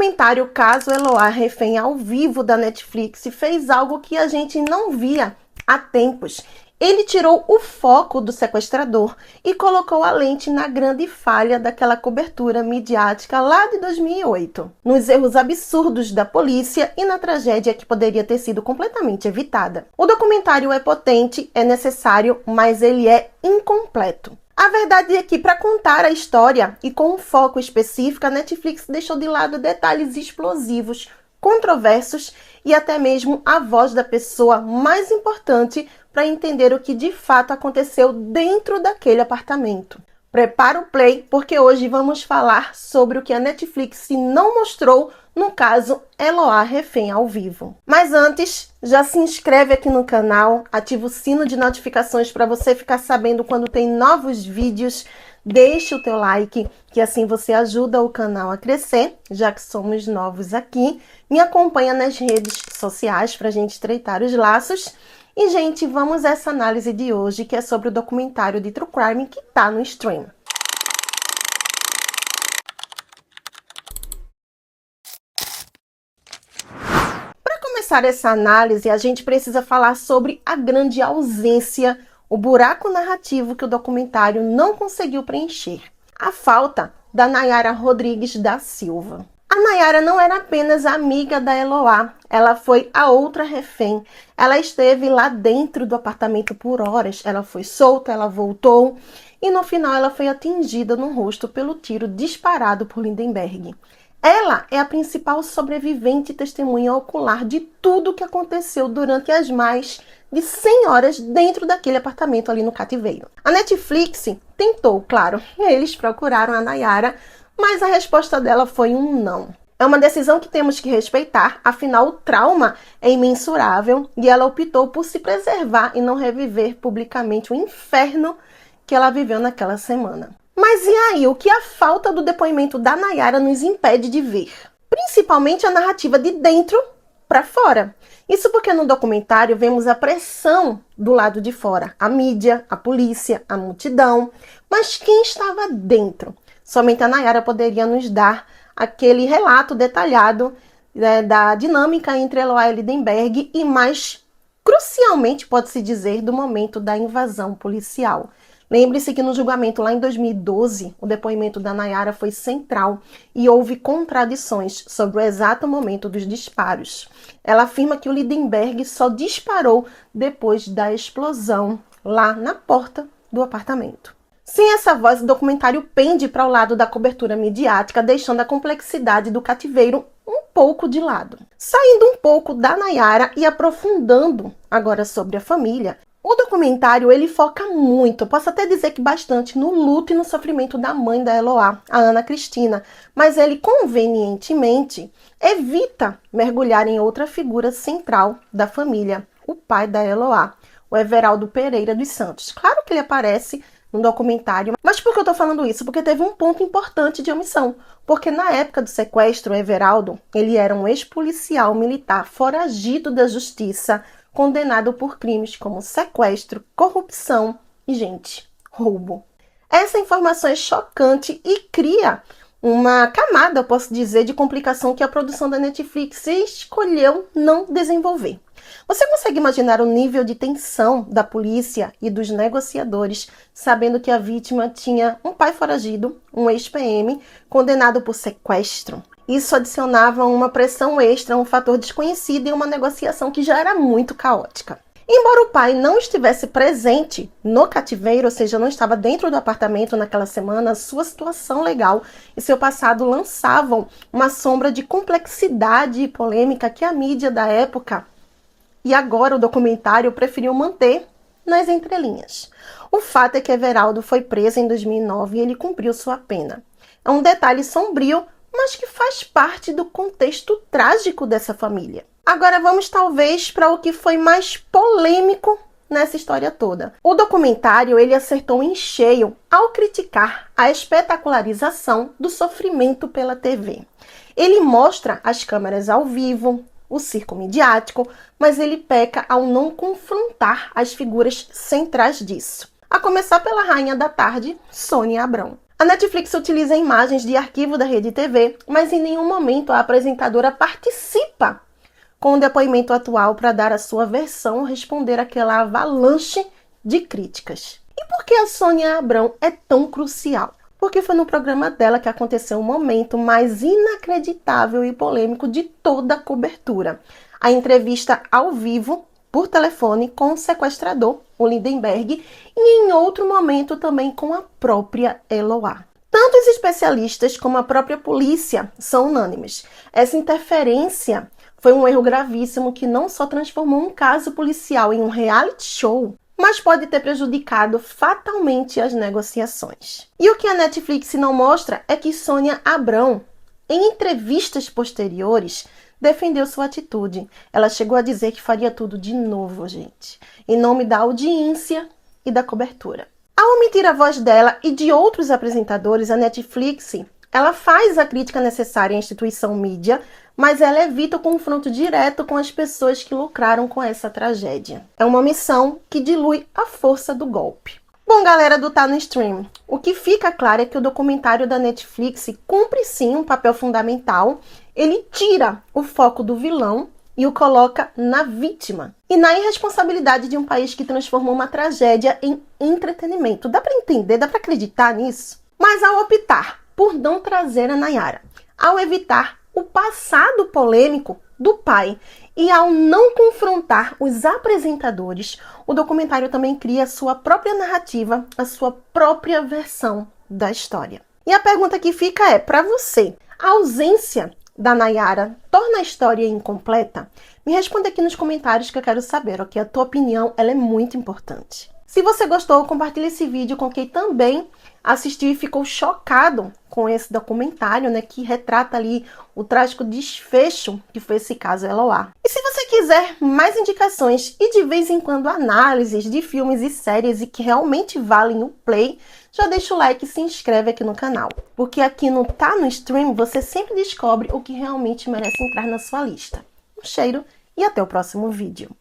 documentário Caso Eloá Refém ao Vivo da Netflix fez algo que a gente não via há tempos. Ele tirou o foco do sequestrador e colocou a lente na grande falha daquela cobertura midiática lá de 2008, nos erros absurdos da polícia e na tragédia que poderia ter sido completamente evitada. O documentário é potente, é necessário, mas ele é incompleto. A verdade é que, para contar a história e com um foco específico, a Netflix deixou de lado detalhes explosivos, controversos e até mesmo a voz da pessoa mais importante para entender o que de fato aconteceu dentro daquele apartamento. Prepara o play, porque hoje vamos falar sobre o que a Netflix não mostrou no caso Eloá Refém ao Vivo. Mas antes, já se inscreve aqui no canal, ativa o sino de notificações para você ficar sabendo quando tem novos vídeos. Deixe o teu like, que assim você ajuda o canal a crescer, já que somos novos aqui. Me acompanha nas redes sociais para a gente estreitar os laços. E, gente, vamos a essa análise de hoje, que é sobre o documentário de True Crime que está no stream. Para começar essa análise, a gente precisa falar sobre a grande ausência, o buraco narrativo que o documentário não conseguiu preencher. A falta da Nayara Rodrigues da Silva. A Nayara não era apenas amiga da Eloá, ela foi a outra refém. Ela esteve lá dentro do apartamento por horas, ela foi solta, ela voltou e no final ela foi atingida no rosto pelo tiro disparado por Lindenberg. Ela é a principal sobrevivente e testemunha ocular de tudo que aconteceu durante as mais de 100 horas dentro daquele apartamento ali no cativeiro. A Netflix tentou, claro, eles procuraram a Nayara, mas a resposta dela foi um não. É uma decisão que temos que respeitar, afinal o trauma é imensurável e ela optou por se preservar e não reviver publicamente o inferno que ela viveu naquela semana. Mas e aí, o que a falta do depoimento da Nayara nos impede de ver? Principalmente a narrativa de dentro para fora. Isso porque no documentário vemos a pressão do lado de fora, a mídia, a polícia, a multidão, mas quem estava dentro? Somente a Nayara poderia nos dar aquele relato detalhado da dinâmica entre Eloá e Lindenberg e mais crucialmente, pode-se dizer, do momento da invasão policial. Lembre-se que no julgamento lá em 2012, o depoimento da Nayara foi central e houve contradições sobre o exato momento dos disparos. Ela afirma que o Lindenberg só disparou depois da explosão lá na porta do apartamento. Sem essa voz, o documentário pende para o lado da cobertura midiática, deixando a complexidade do cativeiro um pouco de lado. Saindo um pouco da Nayara e aprofundando agora sobre a família, o documentário ele foca muito, posso até dizer que bastante, no luto e no sofrimento da mãe da Eloá, a Ana Cristina, mas ele convenientemente evita mergulhar em outra figura central da família, o pai da Eloá, o Everaldo Pereira dos Santos. Claro que ele aparece no documentário, mas por que eu tô falando isso? Porque teve um ponto importante de omissão, porque na época do sequestro, o Everaldo, ele era um ex-policial militar foragido da justiça, condenado por crimes como sequestro, corrupção e, gente, roubo. Essa informação é chocante e cria uma camada, eu posso dizer, de complicação que a produção da Netflix escolheu não desenvolver. Você consegue imaginar o nível de tensão da polícia e dos negociadores, sabendo que a vítima tinha um pai foragido, um ex-PM, condenado por sequestro? Isso adicionava uma pressão extra, um fator desconhecido em uma negociação que já era muito caótica. Embora o pai não estivesse presente no cativeiro, ou seja, não estava dentro do apartamento naquela semana, sua situação legal e seu passado lançavam uma sombra de complexidade e polêmica que a mídia da época e agora o documentário preferiu manter nas entrelinhas. O fato é que Everaldo foi preso em 2009 e ele cumpriu sua pena. É um detalhe sombrio, mas que faz parte do contexto trágico dessa família. Agora vamos talvez para o que foi mais polêmico nessa história toda. O documentário ele acertou em cheio ao criticar a espetacularização do sofrimento pela TV. Ele mostra as câmeras ao vivo, o circo midiático, mas ele peca ao não confrontar as figuras centrais disso. A começar pela rainha da tarde, Sônia Abrão. A Netflix utiliza imagens de arquivo da Rede TV, mas em nenhum momento a apresentadora participa com o depoimento atual para dar a sua versão ou responder àquela avalanche de críticas. E por que a Sônia Abrão é tão crucial? Porque foi no programa dela que aconteceu o momento mais inacreditável e polêmico de toda a cobertura. A entrevista ao vivo, por telefone, com o sequestrador, o Lindenberg, e em outro momento também com a própria Eloá. Tanto os especialistas como a própria polícia são unânimes. Essa interferência foi um erro gravíssimo que não só transformou um caso policial em um reality show, mas pode ter prejudicado fatalmente as negociações. E o que a Netflix não mostra é que Sônia Abrão, em entrevistas posteriores, defendeu sua atitude. Ela chegou a dizer que faria tudo de novo, gente, em nome da audiência e da cobertura. Ao omitir a voz dela e de outros apresentadores, a Netflix, ela faz a crítica necessária à instituição mídia, mas ela evita o confronto direto com as pessoas que lucraram com essa tragédia. É uma omissão que dilui a força do golpe. Bom, galera do Tá no Stream, o que fica claro é que o documentário da Netflix cumpre sim um papel fundamental. Ele tira o foco do vilão e o coloca na vítima e na irresponsabilidade de um país que transformou uma tragédia em entretenimento. Dá para entender, dá para acreditar nisso? Mas ao optar por não trazer a Nayara, ao evitar o passado polêmico do pai e ao não confrontar os apresentadores, o documentário também cria a sua própria narrativa, a sua própria versão da história. E a pergunta que fica é, para você, a ausência da Nayara torna a história incompleta? Me responda aqui nos comentários que eu quero saber, ok? A tua opinião, ela é muito importante. Se você gostou, compartilhe esse vídeo com quem também assistiu e ficou chocado com esse documentário, né, que retrata ali o trágico desfecho que foi esse caso Eloá. E se você quiser mais indicações e de vez em quando análises de filmes e séries e que realmente valem o play, já deixa o like e se inscreve aqui no canal. Porque aqui no Tá no Stream você sempre descobre o que realmente merece entrar na sua lista. Um cheiro e até o próximo vídeo.